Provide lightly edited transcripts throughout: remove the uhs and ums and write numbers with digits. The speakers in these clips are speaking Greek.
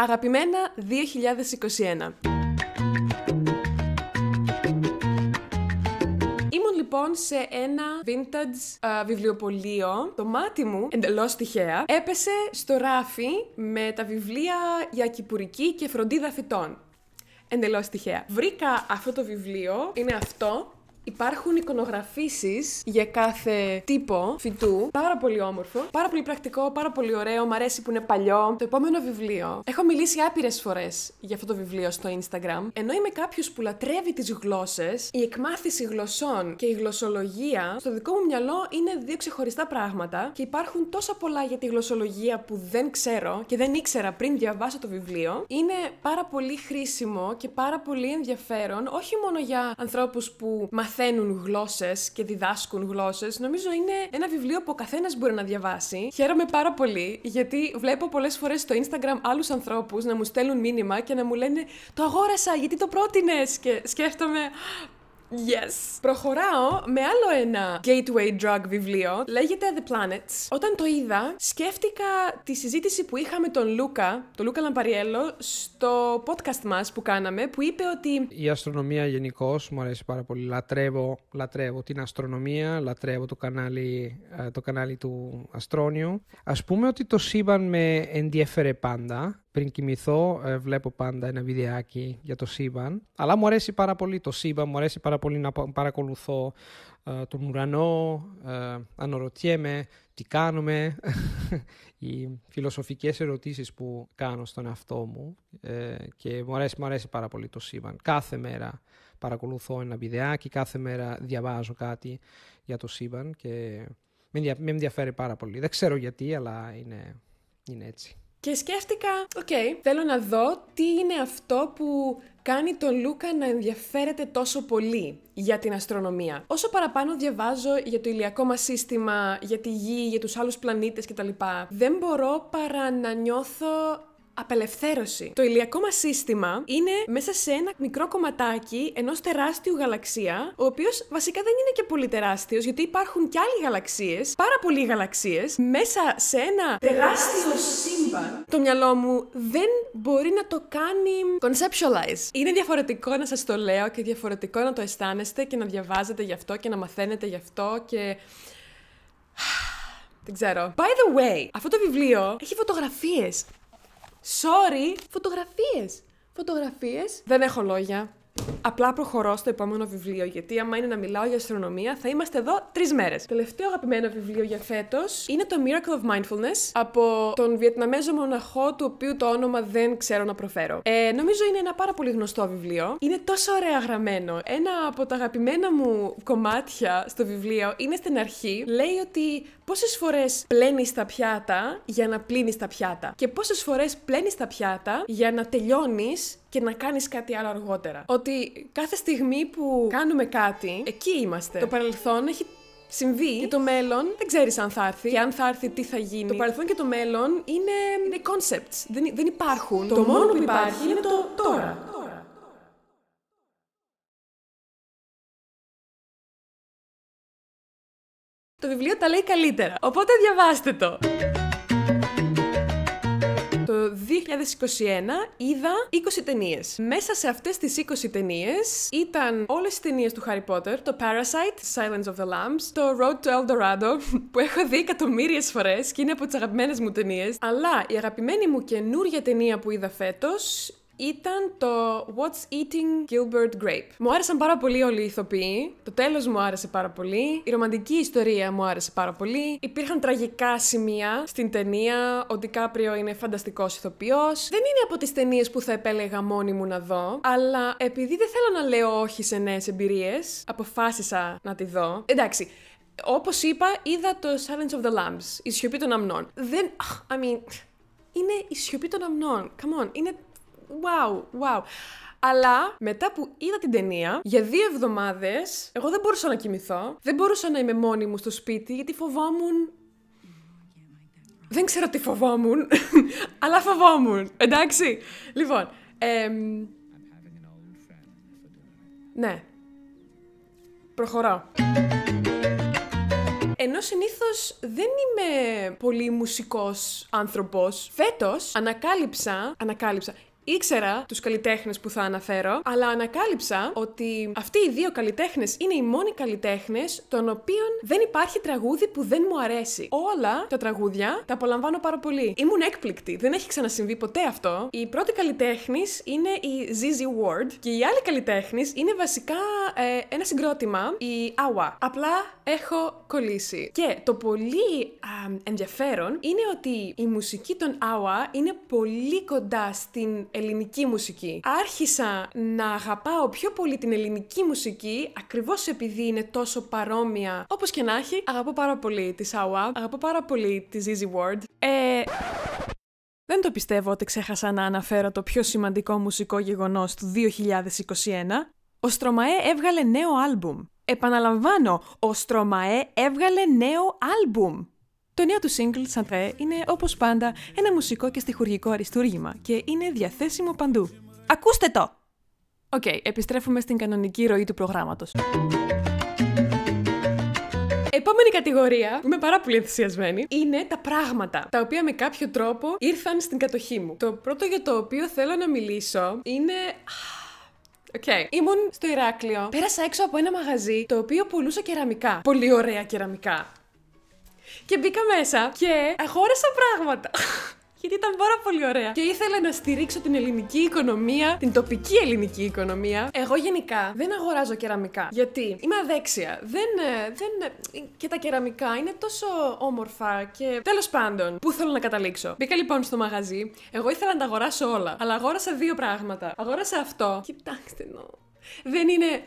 Αγαπημένα 2021. Ήμουν λοιπόν σε ένα vintage βιβλιοπωλείο. Το μάτι μου, εντελώς τυχαία, έπεσε στο ράφι με τα βιβλία για κυπουρική και φροντίδα φυτών. Εντελώς τυχαία. Βρήκα αυτό το βιβλίο, είναι αυτό. Υπάρχουν εικονογραφήσεις για κάθε τύπο φυτού. Πάρα πολύ όμορφο, πάρα πολύ πρακτικό, πάρα πολύ ωραίο. Μ' αρέσει που είναι παλιό. Το επόμενο βιβλίο. Έχω μιλήσει άπειρες φορές για αυτό το βιβλίο στο Instagram. Ενώ είμαι κάποιος που λατρεύει τις γλώσσες, η εκμάθηση γλωσσών και η γλωσσολογία στο δικό μου μυαλό είναι δύο ξεχωριστά πράγματα και υπάρχουν τόσα πολλά για τη γλωσσολογία που δεν ξέρω και δεν ήξερα πριν διαβάσω το βιβλίο. Είναι πάρα πολύ χρήσιμο και πάρα πολύ ενδιαφέρον, όχι μόνο για ανθρώπους που μαθαίνουν γλώσσες και διδάσκουν γλώσσες. Νομίζω είναι ένα βιβλίο που ο καθένας μπορεί να διαβάσει. Χαίρομαι πάρα πολύ, γιατί βλέπω πολλές φορές στο Instagram άλλους ανθρώπους να μου στέλνουν μήνυμα και να μου λένε «Το αγόρασα, γιατί το πρότεινες?» Και σκέφτομαι yes! Προχωράω με άλλο ένα gateway drug βιβλίο, λέγεται The Planets. Όταν το είδα, σκέφτηκα τη συζήτηση που είχαμε τον Λούκα Λαμπαριέλο, στο podcast μας που κάναμε, που είπε ότι η αστρονομία γενικώς μου αρέσει πάρα πολύ. Λατρεύω την αστρονομία, λατρεύω το κανάλι του Αστρόνιου. Ας πούμε ότι το σύμπαν με ενδιέφερε πάντα. Πριν κοιμηθώ, βλέπω πάντα ένα βιντεάκι για το σύμπαν. Αλλά μου αρέσει πάρα πολύ το σύμπαν, μου αρέσει πάρα πολύ να παρακολουθώ τον ουρανό, αναρωτιέμαι τι κάνουμε, οι φιλοσοφικές ερωτήσεις που κάνω στον εαυτό μου και μου αρέσει πάρα πολύ το σύμπαν. Κάθε μέρα παρακολουθώ ένα βιντεάκι, κάθε μέρα διαβάζω κάτι για το σύμπαν και με ενδιαφέρει πάρα πολύ. Δεν ξέρω γιατί, αλλά είναι έτσι. Και σκέφτηκα, θέλω να δω τι είναι αυτό που κάνει τον Λούκα να ενδιαφέρεται τόσο πολύ για την αστρονομία. Όσο παραπάνω διαβάζω για το ηλιακό μας σύστημα, για τη Γη, για τους άλλους πλανήτες κτλ., δεν μπορώ παρά να νιώθω απελευθέρωση. Το ηλιακό μας σύστημα είναι μέσα σε ένα μικρό κομματάκι ενός τεράστιου γαλαξία, ο οποίος βασικά δεν είναι και πολύ τεράστιος, γιατί υπάρχουν και άλλοι γαλαξίες, πάρα πολλοί γαλαξίες, μέσα σε ένα τεράστιο σύμπαν. Το μυαλό μου δεν μπορεί να το κάνει conceptualize. Είναι διαφορετικό να σας το λέω και διαφορετικό να το αισθάνεστε και να διαβάζετε γι' αυτό και να μαθαίνετε γι' αυτό και δεν ξέρω. By the way, αυτό το βιβλίο έχει φωτογραφίες. Sorry, φωτογραφίες. Δεν έχω λόγια. Απλά προχωρώ στο επόμενο βιβλίο, γιατί άμα είναι να μιλάω για αστρονομία, θα είμαστε εδώ 3 μέρες. Τελευταίο αγαπημένο βιβλίο για φέτος είναι το Miracle of Mindfulness από τον Βιετναμέζο μοναχό, του οποίου το όνομα δεν ξέρω να προφέρω. Νομίζω είναι ένα πάρα πολύ γνωστό βιβλίο. Είναι τόσο ωραία γραμμένο. Ένα από τα αγαπημένα μου κομμάτια στο βιβλίο είναι στην αρχή. Λέει ότι πόσες φορές πλένεις τα πιάτα για να πλύνεις τα πιάτα και πόσες φορές πλένεις τα πιάτα για να τελειώνεις και να κάνεις κάτι άλλο αργότερα. Ότι κάθε στιγμή που κάνουμε κάτι, εκεί είμαστε. Το παρελθόν έχει συμβεί και το μέλλον δεν ξέρεις αν θα έρθει και αν θα έρθει τι θα γίνει. Το παρελθόν και το μέλλον είναι concepts, δεν υπάρχουν. Το μόνο που υπάρχει είναι το τώρα. Το βιβλίο τα λέει καλύτερα, οπότε διαβάστε το. Το 2021 είδα 20 ταινίες. Μέσα σε αυτές τις 20 ταινίες ήταν όλες οι ταινίες του Harry Potter, το Parasite, Silence of the Lambs, το Road to El Dorado, που έχω δει εκατομμύριες φορές και είναι από τις αγαπημένες μου ταινίες. Αλλά η αγαπημένη μου καινούρια ταινία που είδα φέτος ήταν το What's Eating Gilbert Grape. Μου άρεσαν πάρα πολύ όλοι οι ηθοποιοί. Το τέλος μου άρεσε πάρα πολύ. Η ρομαντική ιστορία μου άρεσε πάρα πολύ. Υπήρχαν τραγικά σημεία στην ταινία. Ο Ντικάπριο είναι φανταστικός ηθοποιός. Δεν είναι από τις ταινίες που θα επέλεγα μόνη μου να δω. Αλλά επειδή δεν θέλω να λέω όχι σε νέες εμπειρίες, αποφάσισα να τη δω. Εντάξει. Όπως είπα, είδα το Silence of the Lambs. Η σιωπή των αμνών. Είναι η σιωπή των αμνών. Come on. Είναι wow. Αλλά μετά που είδα την ταινία, για 2 εβδομάδες, εγώ δεν μπορούσα να κοιμηθώ. Δεν μπορούσα να είμαι μόνη μου στο σπίτι, γιατί φοβόμουν. Δεν ξέρω τι φοβόμουν, αλλά φοβόμουν. Εντάξει. Λοιπόν, ναι. Προχωράω. Ενώ συνήθως δεν είμαι πολύ μουσικός άνθρωπος. Φέτος ανακάλυψα. Ήξερα τους καλλιτέχνες που θα αναφέρω, αλλά ανακάλυψα ότι αυτοί οι δύο καλλιτέχνες είναι οι μόνοι καλλιτέχνες των οποίων δεν υπάρχει τραγούδι που δεν μου αρέσει. Όλα τα τραγούδια τα απολαμβάνω πάρα πολύ. Ήμουν έκπληκτη. Δεν έχει ξανασυμβεί ποτέ αυτό. Η πρώτη καλλιτέχνης είναι η ZZ Ward και η άλλη καλλιτέχνης είναι βασικά ένα συγκρότημα, η AWA. Απλά έχω κολλήσει. Και το πολύ ενδιαφέρον είναι ότι η μουσική των AWA είναι πολύ κοντά στην ελληνική μουσική. Άρχισα να αγαπάω πιο πολύ την ελληνική μουσική ακριβώς επειδή είναι τόσο παρόμοια. Όπως και να έχει, αγαπώ πάρα πολύ τη AWA, αγαπώ πάρα πολύ τη ZZ Ward. Δεν το πιστεύω ότι ξέχασα να αναφέρω το πιο σημαντικό μουσικό γεγονός του 2021. Ο Στρωμαέ έβγαλε νέο άλμπουμ. Επαναλαμβάνω, ο Στρωμαέ έβγαλε νέο άλμπουμ. Το νέο του single, Σαντρέ, είναι όπως πάντα ένα μουσικό και στιχουργικό αριστούργημα και είναι διαθέσιμο παντού. Ακούστε το! Οκ, επιστρέφουμε στην κανονική ροή του προγράμματος. Επόμενη κατηγορία, είμαι πάρα πολύ ενθουσιασμένη, είναι τα πράγματα, τα οποία με κάποιο τρόπο ήρθαν στην κατοχή μου. Το πρώτο για το οποίο θέλω να μιλήσω είναι... Ήμουν στο Ηράκλειο, πέρασα έξω από ένα μαγαζί το οποίο πουλούσε κεραμικά. Πολύ ωραία κεραμικά. Και μπήκα μέσα και αγόρασα πράγματα. Γιατί ήταν πάρα πολύ ωραία. Και ήθελα να στηρίξω την ελληνική οικονομία, την τοπική ελληνική οικονομία. Εγώ γενικά δεν αγοράζω κεραμικά. Γιατί είμαι αδέξια. Και τα κεραμικά είναι τόσο όμορφα και. Τέλος πάντων, πού θέλω να καταλήξω. Μπήκα λοιπόν στο μαγαζί. Εγώ ήθελα να τα αγοράσω όλα. Αλλά αγόρασα δύο πράγματα. Αγόρασα αυτό. Κοιτάξτε δεν είναι.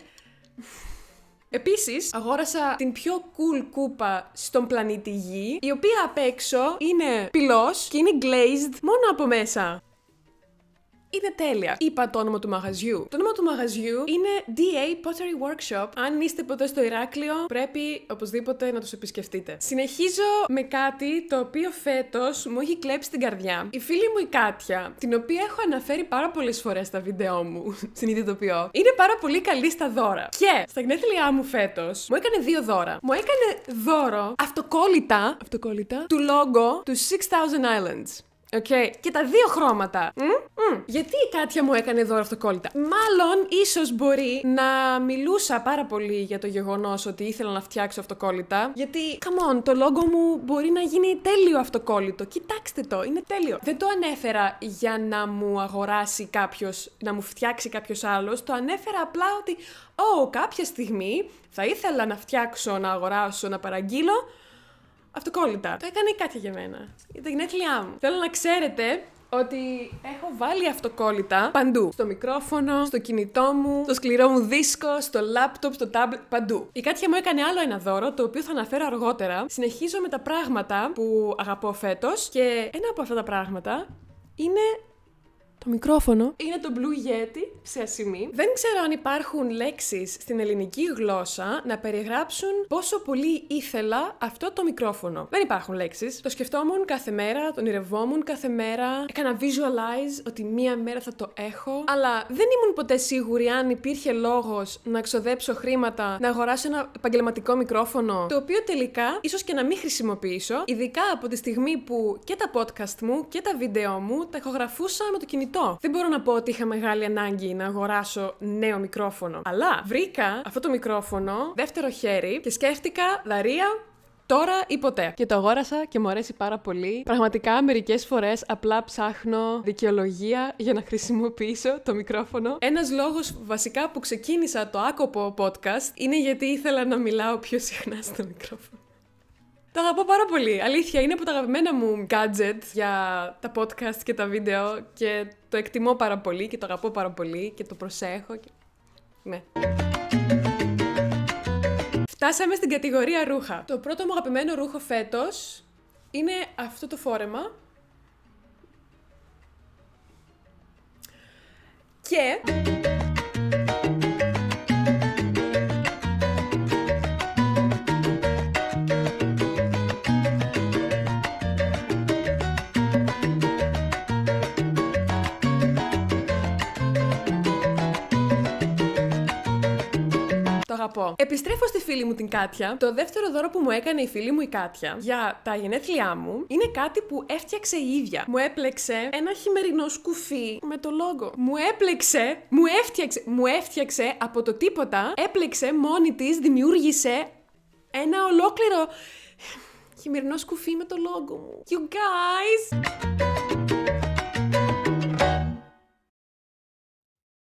Επίσης, αγόρασα την πιο cool κούπα στον πλανήτη Γη, η οποία απ' έξω είναι πυλός και είναι glazed μόνο από μέσα. Είναι τέλεια. Είπα το όνομα του μαγαζιού. Το όνομα του μαγαζιού είναι DA Pottery Workshop. Αν είστε ποτέ στο Ηράκλειο, πρέπει οπωσδήποτε να τους επισκεφτείτε. Συνεχίζω με κάτι το οποίο φέτος μου έχει κλέψει την καρδιά. Η φίλη μου η Κάτια, την οποία έχω αναφέρει πάρα πολλές φορές στα βίντεό μου, συνειδητοποιώ, είναι πάρα πολύ καλή στα δώρα. Και στα γενέθλιά μου φέτος μου έκανε δύο δώρα. Μου έκανε δώρο αυτοκόλλητα του logo του 6,000 Islands. Και τα δύο χρώματα. Γιατί η Κάτια μου έκανε δώρο αυτοκόλλητα? Μάλλον, ίσως μπορεί να μιλούσα πάρα πολύ για το γεγονός ότι ήθελα να φτιάξω αυτοκόλλητα. Γιατί, come on, το logo μου μπορεί να γίνει τέλειο αυτοκόλλητο. Κοιτάξτε το, είναι τέλειο. Δεν το ανέφερα για να μου αγοράσει κάποιος, να μου φτιάξει κάποιος άλλος. Το ανέφερα απλά ότι, κάποια στιγμή θα ήθελα να φτιάξω, να αγοράσω, να παραγγείλω αυτοκόλλητα. Το έκανε η Κάτια για μένα. Για τα γενέθλιά μου. Θέλω να ξέρετε ότι έχω βάλει αυτοκόλλητα παντού. Στο μικρόφωνο, στο κινητό μου, στο σκληρό μου δίσκο, στο λάπτοπ, στο τάμπλετ, παντού. Η Κάτια μου έκανε άλλο ένα δώρο, το οποίο θα αναφέρω αργότερα. Συνεχίζω με τα πράγματα που αγαπώ φέτος και ένα από αυτά τα πράγματα είναι το μικρόφωνο. Είναι το Blue Yeti σε ασημή. Δεν ξέρω αν υπάρχουν λέξεις στην ελληνική γλώσσα να περιγράψουν πόσο πολύ ήθελα αυτό το μικρόφωνο. Δεν υπάρχουν λέξεις. Το σκεφτόμουν κάθε μέρα, το ονειρευόμουν κάθε μέρα. Έκανα visualize ότι μία μέρα θα το έχω. Αλλά δεν ήμουν ποτέ σίγουρη αν υπήρχε λόγος να ξοδέψω χρήματα να αγοράσω ένα επαγγελματικό μικρόφωνο, το οποίο τελικά ίσως και να μην χρησιμοποιήσω, ειδικά από τη στιγμή που και τα podcast μου και τα βίντεο μου τα ηχογραφούσα με το κινητό. Δεν μπορώ να πω ότι είχα μεγάλη ανάγκη να αγοράσω νέο μικρόφωνο. Αλλά βρήκα αυτό το μικρόφωνο δεύτερο χέρι και σκέφτηκα, Δαρία, τώρα ή ποτέ. Και το αγόρασα και μου αρέσει πάρα πολύ. Πραγματικά μερικές φορές απλά ψάχνω δικαιολογία για να χρησιμοποιήσω το μικρόφωνο. Ένας λόγος βασικά που ξεκίνησα το άκοπο podcast είναι γιατί ήθελα να μιλάω πιο συχνά στο μικρόφωνο. Το αγαπώ πάρα πολύ. Αλήθεια, είναι από τα αγαπημένα μου gadget για τα podcast και τα βίντεο και το εκτιμώ πάρα πολύ και το αγαπώ πάρα πολύ και το προσέχω. Ναι. Φτάσαμε στην κατηγορία ρούχα. Το πρώτο μου αγαπημένο ρούχο φέτος είναι αυτό το φόρεμα. Και... αγαπώ. Επιστρέφω στη φίλη μου την Κάτια. Το δεύτερο δώρο που μου έκανε η φίλη μου η Κάτια για τα γενέθλιά μου είναι κάτι που έφτιαξε η ίδια. Μου έπλεξε ένα χειμερινό σκουφί με το λόγο. Μου έφτιαξε από το τίποτα, έπλεξε μόνη της, δημιούργησε ένα ολόκληρο χειμερινό σκουφί με το λόγο μου. You guys!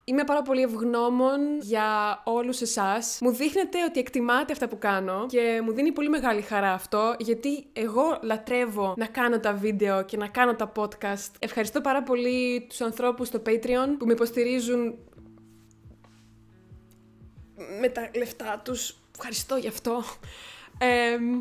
Είμαι πάρα πολύ ευγνώμων για όλους εσάς. Μου δείχνετε ότι εκτιμάτε αυτά που κάνω και μου δίνει πολύ μεγάλη χαρά αυτό, γιατί εγώ λατρεύω να κάνω τα βίντεο και να κάνω τα podcast. Ευχαριστώ πάρα πολύ τους ανθρώπους στο Patreon που με υποστηρίζουν με τα λεφτά τους. Ευχαριστώ γι' αυτό.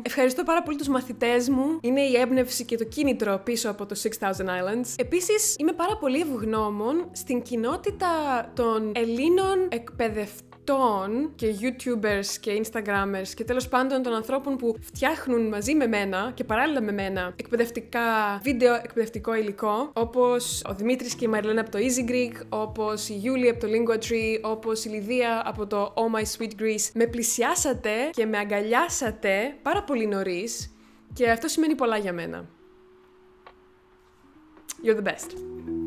Ευχαριστώ πάρα πολύ τους μαθητές μου. Είναι η έμπνευση και το κίνητρο πίσω από το 6,000 Islands. Επίσης, είμαι πάρα πολύ ευγνώμων στην κοινότητα των Ελλήνων εκπαιδευτών και YouTubers και Instagrammers και τέλος πάντων των ανθρώπων που φτιάχνουν μαζί με μένα και παράλληλα με μένα εκπαιδευτικά βίντεο, εκπαιδευτικό υλικό, όπως ο Δημήτρης και η Μαριλένα από το Easy Greek, όπως η Γιούλη από το Linguatree, όπως η Λιδία από το Oh My Sweet Greece. Με πλησιάσατε και με αγκαλιάσατε πάρα πολύ νωρίς και αυτό σημαίνει πολλά για μένα. You're the best.